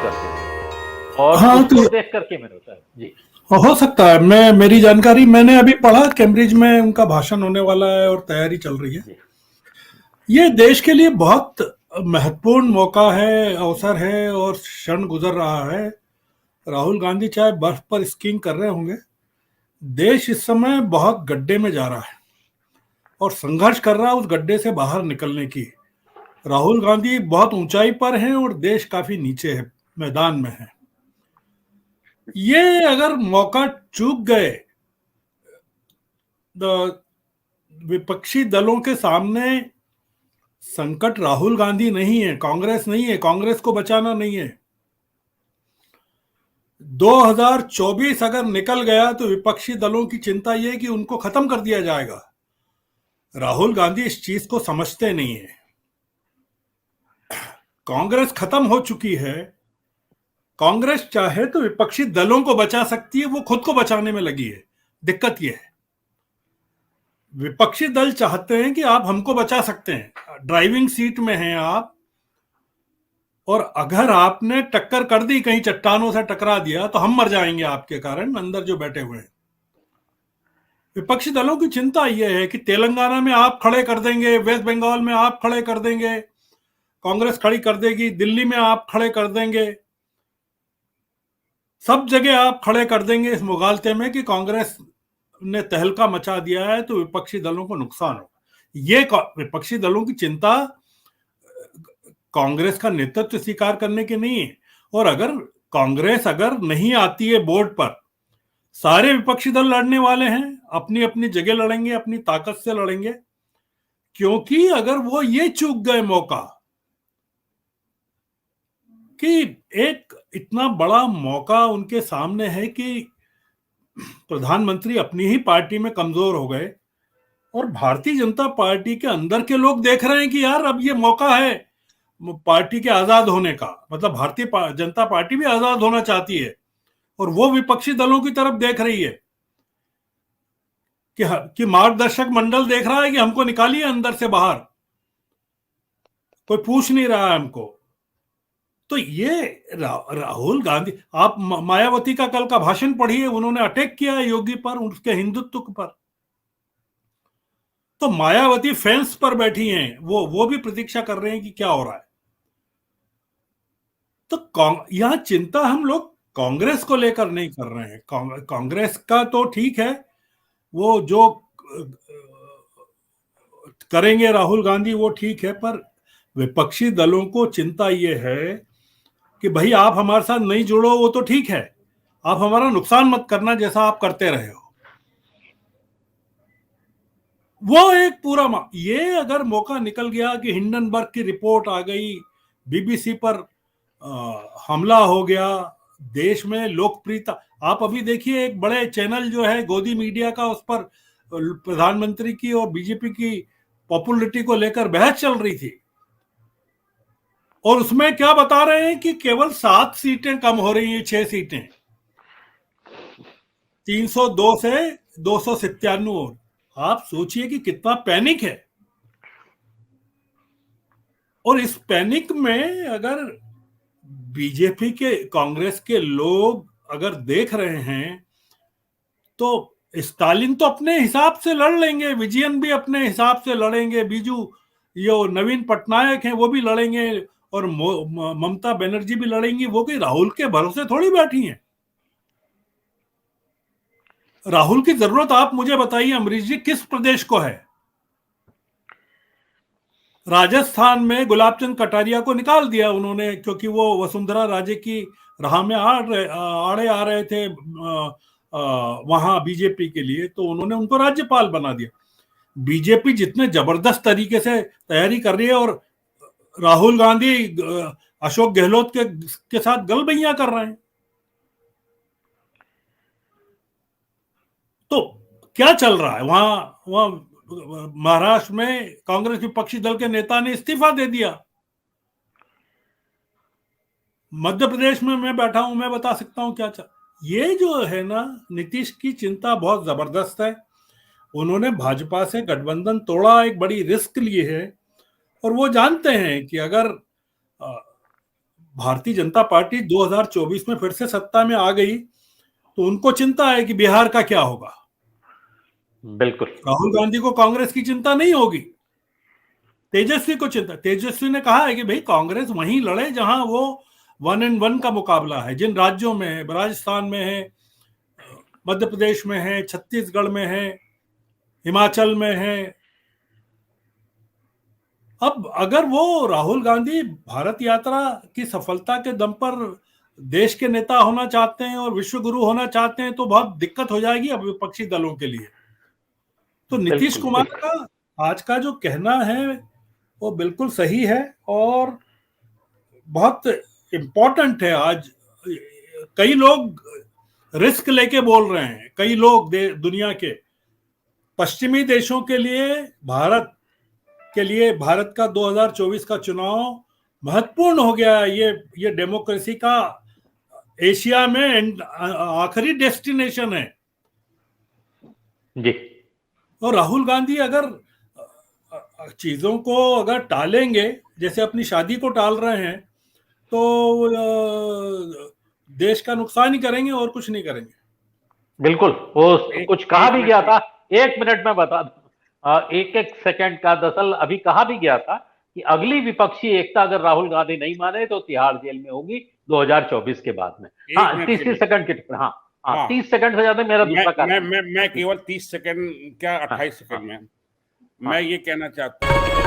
करते थे और हाँ उसको तो देख करके मेरा होता है जी। हो सकता है। मेरी जानकारी, मैंने अभी पढ़ा कैम्ब्रिज में उनका भाषण होने वाला है और तैयारी चल रही है। जी। ये देश के लिए बहुत महत्वपूर्ण मौका है, अवसर है और क्षण गुजर रहा है। राहुल गांधी चाहे बर्फ पर स्कीइंग कर रहे होंगे, देश इस समय बहुत गड्ढे में जा रहा है और संघर्ष कर रहा है उस गड्ढे से बाहर निकलने की। राहुल गांधी बहुत ऊंचाई पर हैं और देश काफी नीचे है, मैदान में है। ये अगर मौका चूक गए, विपक्षी दलों के सामने संकट राहुल गांधी नहीं है, कांग्रेस नहीं है, कांग्रेस को बचाना नहीं है। 2024 अगर निकल गया तो विपक्षी दलों की चिंता यह है कि उनको खत्म कर दिया जाएगा। राहुल गांधी इस चीज को समझते नहीं है। कांग्रेस खत्म हो चुकी है। कांग्रेस चाहे तो विपक्षी दलों को बचा सकती है, वो खुद को बचाने में लगी है। दिक्कत यह है, विपक्षी दल चाहते हैं कि आप हमको बचा सकते हैं, ड्राइविंग सीट में हैं आप, और अगर आपने टक्कर कर दी, कहीं चट्टानों से टकरा दिया, तो हम मर जाएंगे आपके कारण, अंदर जो बैठे हुए हैं। विपक्षी दलों की चिंता यह है कि तेलंगाना में आप खड़े कर देंगे, वेस्ट बंगाल में आप खड़े कर देंगे, कांग्रेस खड़ी कर देगी, दिल्ली में आप खड़े कर देंगे, सब जगह आप खड़े कर देंगे इस मुगालते में कि कांग्रेस ने तहलका मचा दिया है तो विपक्षी दलों को नुकसान होगा। ये विपक्षी दलों की चिंता कांग्रेस का नेतृत्व स्वीकार करने की नहीं है। और अगर कांग्रेस अगर नहीं आती है बोर्ड पर, सारे विपक्षी दल लड़ने वाले हैं, अपनी अपनी जगह लड़ेंगे, अपनी ताकत से लड़ेंगे, क्योंकि अगर वो ये चूक गए मौका कि एक इतना बड़ा मौका उनके सामने है कि प्रधानमंत्री अपनी ही पार्टी में कमजोर हो गए और भारतीय जनता पार्टी के अंदर के लोग देख रहे हैं कि यार अब ये मौका है पार्टी के आजाद होने का, मतलब भारतीय जनता पार्टी भी आजाद होना चाहती है और वो विपक्षी दलों की तरफ देख रही है कि मार्गदर्शक मंडल देख रहा है कि हमको निकालिए अंदर से बाहर, कोई पूछ नहीं रहा है हमको। तो ये राहुल गांधी, आप मायावती का कल का भाषण पढ़िए, उन्होंने अटैक किया है योगी पर, उसके हिंदुत्व पर। तो मायावती फेंस पर बैठी हैं, वो भी प्रतीक्षा कर रहे हैं कि क्या हो रहा है। तो यहां चिंता हम लोग कांग्रेस को लेकर नहीं कर रहे हैं। कांग्रेस का तो ठीक है, वो जो करेंगे राहुल गांधी वो ठीक है, पर विपक्षी दलों को चिंता ये है कि भाई आप हमारे साथ नहीं जुड़ो, वो तो ठीक है, आप हमारा नुकसान मत करना जैसा आप करते रहे हो। वो एक पूरा ये अगर मौका निकल गया कि हिंडनबर्ग की रिपोर्ट आ गई, बीबीसी पर हमला हो गया, देश में लोकप्रियता, आप अभी देखिए एक बड़े चैनल जो है गोदी मीडिया का, उस पर प्रधानमंत्री की और बीजेपी की पॉपुलरिटी को लेकर बहस चल रही थी और उसमें क्या बता रहे हैं कि केवल 7 सीटें कम हो रही हैं, 6 सीटें, 302 से 297। आप सोचिए कि कितना पैनिक है। और इस पैनिक में अगर बीजेपी के, कांग्रेस के लोग अगर देख रहे हैं तो स्टालिन तो अपने हिसाब से लड़ लेंगे, विजयन भी अपने हिसाब से लड़ेंगे, बीजू यो नवीन पटनायक हैं वो भी लड़ेंगे और ममता बनर्जी भी लड़ेंगी। वो कि राहुल के भरोसे थोड़ी बैठी हैं। राहुल की जरूरत आप मुझे बताइए अमरीश जी, किस प्रदेश को है? राजस्थान में गुलाब चंद कटारिया को निकाल दिया उन्होंने, क्योंकि वो वसुंधरा राजे की राह में आड़े आ रहे थे वहां बीजेपी के लिए, तो उन्होंने उनको राज्यपाल बना दिया। बीजेपी जितने जबरदस्त तरीके से तैयारी कर रही है और राहुल गांधी अशोक गहलोत के साथ गलबैया कर रहे हैं। तो क्या चल रहा है वहां महाराष्ट्र में? कांग्रेस विपक्षी दल के नेता ने इस्तीफा दे दिया। मध्य प्रदेश में मैं बैठा हूं, मैं बता सकता हूं क्या चल। ये जो है ना, नीतीश की चिंता बहुत जबरदस्त है। उन्होंने भाजपा से गठबंधन तोड़ा, एक बड़ी रिस्क ली है और वो जानते हैं कि अगर भारतीय जनता पार्टी 2024 में फिर से सत्ता में आ गई तो उनको चिंता है कि बिहार का क्या होगा। बिल्कुल। राहुल गांधी को कांग्रेस की चिंता नहीं होगी, तेजस्वी को चिंता। तेजस्वी ने कहा है कि भाई कांग्रेस वहीं लड़े जहां वो 1-1 का मुकाबला है, जिन राज्यों में है, राजस्थान में है, मध्य प्रदेश में है, छत्तीसगढ़ में है, हिमाचल में है। अब अगर वो राहुल गांधी भारत यात्रा की सफलता के दम पर देश के नेता होना चाहते हैं और विश्व गुरु होना चाहते हैं तो बहुत दिक्कत हो जाएगी अब विपक्षी दलों के लिए। तो नीतीश कुमार का आज का जो कहना है वो बिल्कुल सही है और बहुत इम्पोर्टेंट है। आज कई लोग रिस्क लेके बोल रहे हैं, कई लोग दुनिया के पश्चिमी देशों के लिए भारत का 2024 का चुनाव महत्वपूर्ण हो गया है। ये डेमोक्रेसी का एशिया में आखिरी डेस्टिनेशन है जी। और राहुल गांधी अगर चीजों को अगर टालेंगे, जैसे अपनी शादी को टाल रहे हैं, तो देश का नुकसान ही करेंगे और कुछ नहीं करेंगे। बिल्कुल। वो कुछ कहा भी गया था, 1 मिनट में बता दूं, 1-1 सेकंड का, दरअसल अभी कहा भी गया था कि अगली विपक्षी एकता अगर राहुल गांधी नहीं माने तो तिहाड़ जेल में होगी 2024 के बाद में। हाँ, 30 सेकंड की टिप्पणी। हाँ, 30 सेकंड से ज्यादा मेरा दूसरा कार्य। मैं केवल 30 सेकंड क्या 28 सेकंड में मैं ये कहना चाहता हूँ